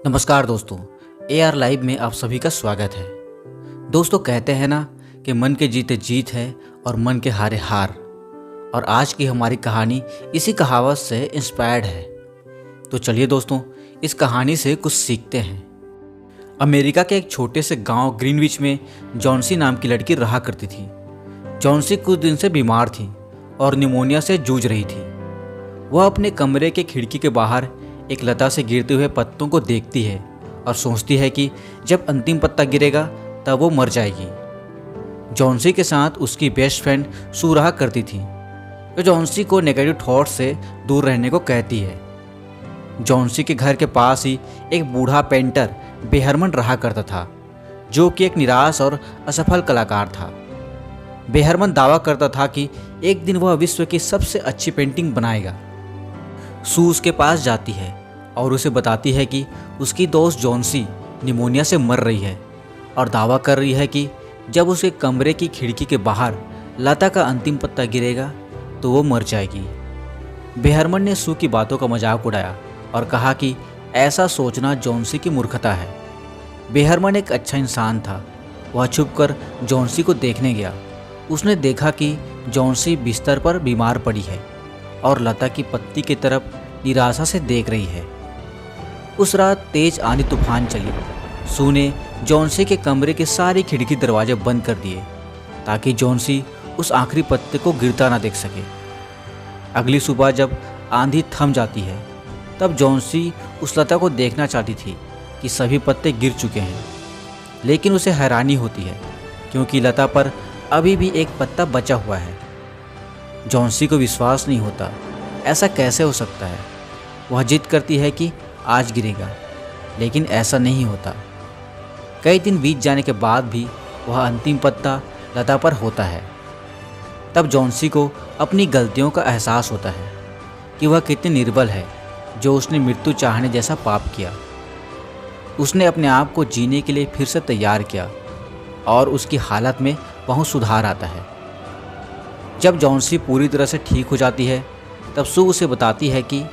नमस्कार दोस्तों, AR live में आप सभी का स्वागत है। दोस्तों, कहते हैं ना कि मन के जीते जीत है और मन के हारे हार। और आज की हमारी कहानी इसी कहावत से इंस्पायर्ड है। तो चलिए दोस्तों, इस कहानी से कुछ सीखते हैं। अमेरिका के एक छोटे से गांव ग्रीनविच में जॉन्सी नाम की लड़की रहा करती थी। जॉन्सी कुछ दिन से बीमार थी और निमोनिया से जूझ रही थी। वह अपने कमरे के खिड़की के बाहर एक लता से गिरते हुए पत्तों को देखती है और सोचती है कि जब अंतिम पत्ता गिरेगा तब वो मर जाएगी। जॉन्सी के साथ उसकी बेस्ट फ्रेंड सू रहा करती थी, जो जॉन्सी को नेगेटिव थॉट्स से दूर रहने को कहती है। जॉन्सी के घर के पास ही एक बूढ़ा पेंटर बेहरमन रहा करता था, जो कि एक निराश और असफल कलाकार था। बेहरमन दावा करता था कि एक दिन वह विश्व की सबसे अच्छी पेंटिंग बनाएगा। सू उसके पास जाती है और उसे बताती है कि उसकी दोस्त जॉन्सी निमोनिया से मर रही है और दावा कर रही है कि जब उसके कमरे की खिड़की के बाहर लता का अंतिम पत्ता गिरेगा तो वो मर जाएगी। बेहरमन ने सू की बातों का मजाक उड़ाया और कहा कि ऐसा सोचना जॉन्सी की मूर्खता है। बेहरमन एक अच्छा इंसान था। वह छुपकर जॉन्सी को देखने गया। उसने देखा कि जॉन्सी बिस्तर पर बीमार पड़ी है और लता की पत्ती की तरफ निराशा से देख रही है। उस रात तेज आंधी तूफान चली। सू ने जॉन्सी के कमरे के सारे खिड़की दरवाजे बंद कर दिए ताकि जॉन्सी उस आखिरी पत्ते को गिरता ना देख सके। अगली सुबह जब आंधी थम जाती है तब जॉन्सी उस लता को देखना चाहती थी कि सभी पत्ते गिर चुके हैं, लेकिन उसे हैरानी होती है क्योंकि लता पर अभी भी एक पत्ता बचा हुआ है। जॉन्सी को विश्वास नहीं होता, ऐसा कैसे हो सकता है। वह जिद करती है कि आज गिरेगा, लेकिन ऐसा नहीं होता। कई दिन बीत जाने के बाद भी वह अंतिम पत्ता लता पर होता है। तब जॉन्सी को अपनी गलतियों का एहसास होता है कि वह कितनी निर्बल है, जो उसने मृत्यु चाहने जैसा पाप किया। उसने अपने आप को जीने के लिए फिर से तैयार किया और उसकी हालत में बहुत सुधार आता है। जब जॉन्सी पूरी तरह से ठीक हो जाती है तब सू उसे बताती है कि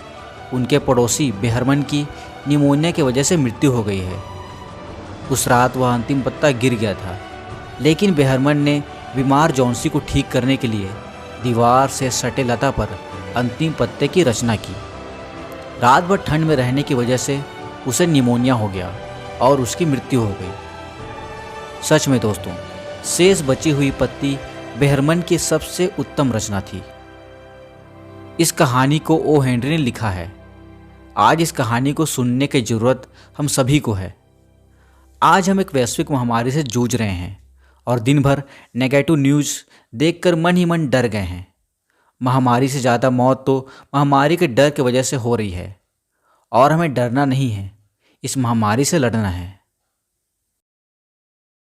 उनके पड़ोसी बेहरमन की निमोनिया की वजह से मृत्यु हो गई है। उस रात वह अंतिम पत्ता गिर गया था, लेकिन बेहरमन ने बीमार जॉन्सी को ठीक करने के लिए दीवार से सटे लता पर अंतिम पत्ते की रचना की। रात भर ठंड में रहने की वजह से उसे निमोनिया हो गया और उसकी मृत्यु हो गई। सच में दोस्तों, शेष बची हुई पत्ती बेहरमन की सबसे उत्तम रचना थी। इस कहानी को ओ हेनरी ने लिखा है। आज इस कहानी को सुनने की जरूरत हम सभी को है। आज हम एक वैश्विक महामारी से जूझ रहे हैं और दिन भर नेगेटिव न्यूज़ देखकर मन ही मन डर गए हैं। महामारी से ज़्यादा मौत तो महामारी के डर की वजह से हो रही है और हमें डरना नहीं है, इस महामारी से लड़ना है।